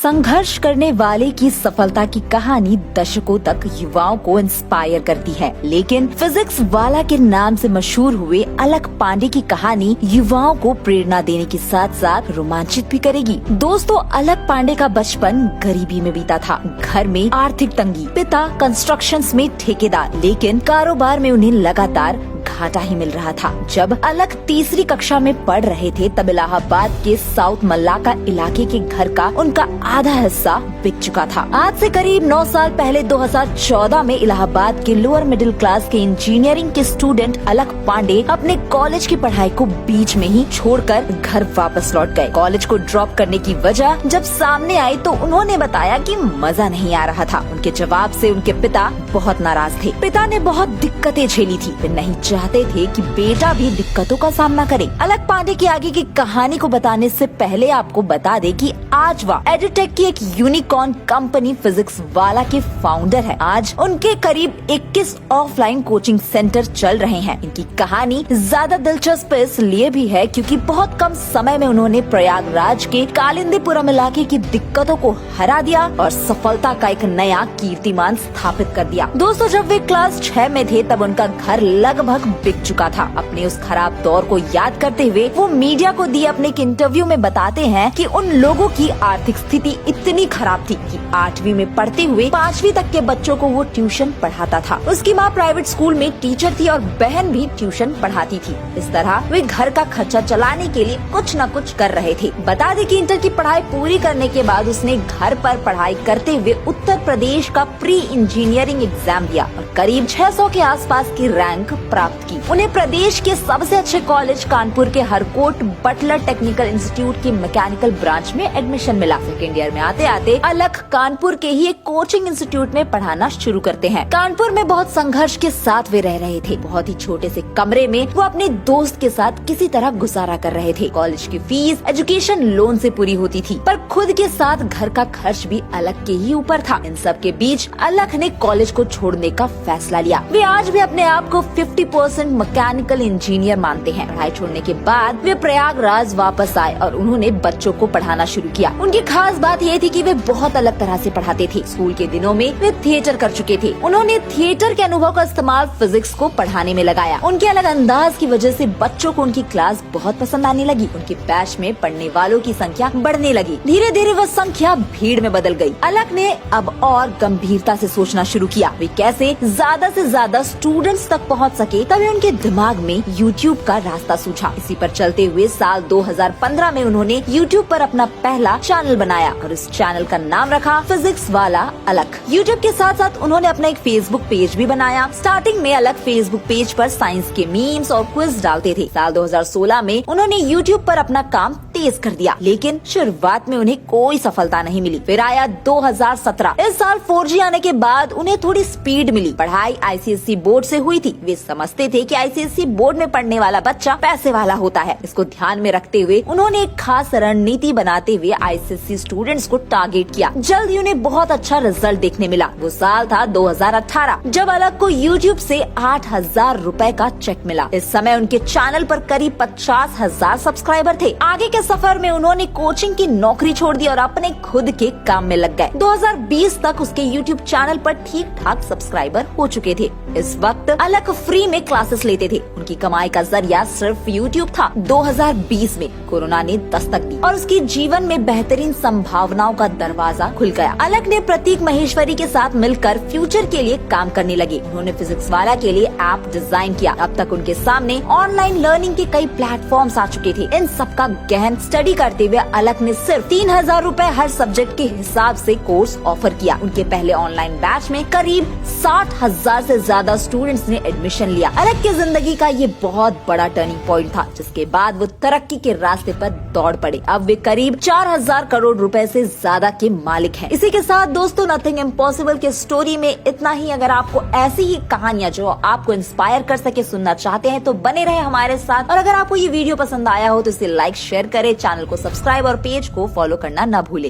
संघर्ष करने वाले की सफलता की कहानी दशकों तक युवाओं को इंस्पायर करती है, लेकिन फिजिक्स वाला के नाम से मशहूर हुए अलख पांडे की कहानी युवाओं को प्रेरणा देने के साथ साथ रोमांचित भी करेगी। दोस्तों, अलख पांडे का बचपन गरीबी में बीता था। घर में आर्थिक तंगी, पिता कंस्ट्रक्शंस में ठेकेदार, लेकिन कारोबार में उन्हें लगातार घाटा ही मिल रहा था। जब अलख तीसरी कक्षा में पढ़ रहे थे तब इलाहाबाद के साउथ मल्लाका इलाके के घर का उनका आधा हिस्सा बिक चुका था। आज से करीब 9 साल पहले 2014 में इलाहाबाद के लोअर मिडिल क्लास के इंजीनियरिंग के स्टूडेंट अलख पांडे अपने कॉलेज की पढ़ाई को बीच में ही छोड़कर घर वापस लौट गए। कॉलेज को ड्रॉप करने की वजह जब सामने आई तो उन्होंने बताया कि मजा नहीं आ रहा था। उनके जवाब से उनके पिता बहुत नाराज थे। पिता ने बहुत दिक्कतें झेली थी, वे नहीं चाहते थे कि बेटा भी दिक्कतों का सामना करे। अलख पांडे की आगे की कहानी को बताने से पहले आपको बता दे कि आज वह एडुटेक की एक यूनिकॉर्न कंपनी फिजिक्स वाला के फाउंडर है। आज उनके करीब 21 ऑफलाइन कोचिंग सेंटर चल रहे हैं। इनकी कहानी ज्यादा दिलचस्प इसलिए भी है क्योंकि बहुत कम समय में उन्होंने प्रयागराज के कालिंदीपुरम इलाके की दिक्कतों को हरा दिया और सफलता का एक नया कीर्तिमान स्थापित कर दिया। दोस्तों, जब वे क्लास 6 में थे तब उनका घर लगभग बिक चुका था। अपने उस खराब दौर को याद करते हुए वो मीडिया को दिए अपने एक इंटरव्यू में बताते हैं कि उन लोगों की आर्थिक स्थिति इतनी खराब थी कि 8वीं में पढ़ते हुए 5वीं तक के बच्चों को वो ट्यूशन पढ़ाता था। उसकी माँ प्राइवेट स्कूल में टीचर थी और बहन भी ट्यूशन पढ़ाती थी। इस तरह वे घर का खर्चा चलाने के लिए कुछ न कुछ कर रहे थे। बता दें कि इंटर की पढ़ाई पूरी करने के बाद उसने घर पर पढ़ाई करते हुए उत्तर प्रदेश का प्री इंजीनियरिंग एग्जाम दिया और करीब 600 के आसपास की रैंक प्राप्त की। उन्हें प्रदेश के सबसे अच्छे कॉलेज कानपुर के हरकोट बटलर टेक्निकल इंस्टीट्यूट की मैकेनिकल ब्रांच में एडमिशन मिला। सेकेंड ईयर में आते आते अलख कानपुर के ही एक कोचिंग इंस्टीट्यूट में पढ़ाना शुरू करते हैं। कानपुर में बहुत संघर्ष के साथ वे रह रहे थे। बहुत ही छोटे से कमरे में वो अपने दोस्त के साथ किसी तरह गुजारा कर रहे थे। कॉलेज की फीस एजुकेशन लोन से पूरी होती थी, पर खुद के साथ घर का खर्च भी अलख के ही ऊपर था। इन सब के बीच अलख ने कॉलेज को छोड़ने का फैसला लिया। वे आज भी अपने आप को 50% मैकेनिकल इंजीनियर मानते हैं। पढ़ाई छोड़ने के बाद वे प्रयागराज वापस आए और उन्होंने बच्चों को पढ़ाना शुरू किया। उनकी खास बात ये थी कि वे बहुत अलग तरह से पढ़ाते थे। स्कूल के दिनों में वे थिएटर कर चुके थे। उन्होंने थिएटर के अनुभव का इस्तेमाल फिजिक्स को पढ़ाने में लगाया। उनके अलग अंदाज की वजह से बच्चों को उनकी क्लास बहुत पसंद आने लगी। उनके बैच में पढ़ने वालों की संख्या बढ़ने लगी। धीरे धीरे वह संख्या भीड़ में बदल गई। अलख ने अब और गंभीरता से सोचना शुरू किया वे कैसे ज्यादा से ज्यादा स्टूडेंट्स तक पहुंच सके। तभी उनके दिमाग में यूट्यूब का रास्ता सूझा। इसी पर चलते हुए साल 2015 में उन्होंने यूट्यूब पर अपना पहला चैनल बनाया और इस चैनल का नाम रखा फिजिक्स वाला अलख। यूट्यूब के साथ साथ उन्होंने अपना एक फेसबुक पेज भी बनाया। स्टार्टिंग में अलख फेसबुक पेज पर साइंस के मीम्स और क्विज डालते थे। साल 2016 में उन्होंने यूट्यूब पर अपना काम तेज कर दिया, लेकिन शुरुआत में उन्हें कोई सफलता नहीं मिली। फिर आया 2017। इस साल 4G आने के बाद उन्हें थोड़ी स्पीड मिली। पढ़ाई ICSE बोर्ड से हुई थी। वे समझते थे कि ICSE बोर्ड में पढ़ने वाला बच्चा पैसे वाला होता है। इसको ध्यान में रखते हुए उन्होंने एक खास रणनीति बनाते हुए ICSE स्टूडेंट्स को टारगेट किया। जल्द ही उन्हें बहुत अच्छा रिजल्ट देखने मिला। वो साल था 2018 जब अलख को YouTube से 8,000 रुपए का चेक मिला। इस समय उनके चैनल पर करीब 50,000 सब्सक्राइबर थे। आगे के सफर में उन्होंने कोचिंग की नौकरी छोड़ दी और अपने खुद के काम में लग गए। 2020 तक उसके YouTube चैनल पर ठीक ठाक सब्सक्राइबर हो चुके थे। इस वक्त अलख फ्री में क्लासेस लेते थे। उनकी कमाई का जरिया सिर्फ YouTube था। 2020 में कोरोना ने दस्तक दी और उसके जीवन में बेहतरीन संभावनाओं का दरवाजा खुल गया। अलख ने प्रतीक महेश्वरी के साथ मिलकर फ्यूचर के लिए काम करने लगे। उन्होंने फिजिक्स वाला के लिए ऐप डिजाइन किया। अब तक उनके सामने ऑनलाइन लर्निंग के कई प्लेटफॉर्म्स आ चुके थे। इन सब का गहन स्टडी करते हुए अलख ने सिर्फ 3,000 रुपए हर सब्जेक्ट के हिसाब से कोर्स ऑफर किया। उनके पहले ऑनलाइन बैच में करीब 60,000 से ज्यादा स्टूडेंट्स ने एडमिशन लिया। अलख की जिंदगी का ये बहुत बड़ा टर्निंग पॉइंट था, जिसके बाद वो तरक्की के रास्ते पर दौड़ पड़े। अब वे करीब 4,000 करोड़ रुपए से ज्यादा के मालिक हैं। इसी के साथ दोस्तों, नथिंग इम्पॉसिबल के स्टोरी में इतना ही। अगर आपको ऐसी ही कहानियां जो आपको इंस्पायर कर सके सुनना चाहते हैं तो बने रहे हमारे साथ। और अगर आपको ये वीडियो पसंद आया हो तो इसे लाइक शेयर करें, चैनल को सब्सक्राइब और पेज को फॉलो करना न भूलें।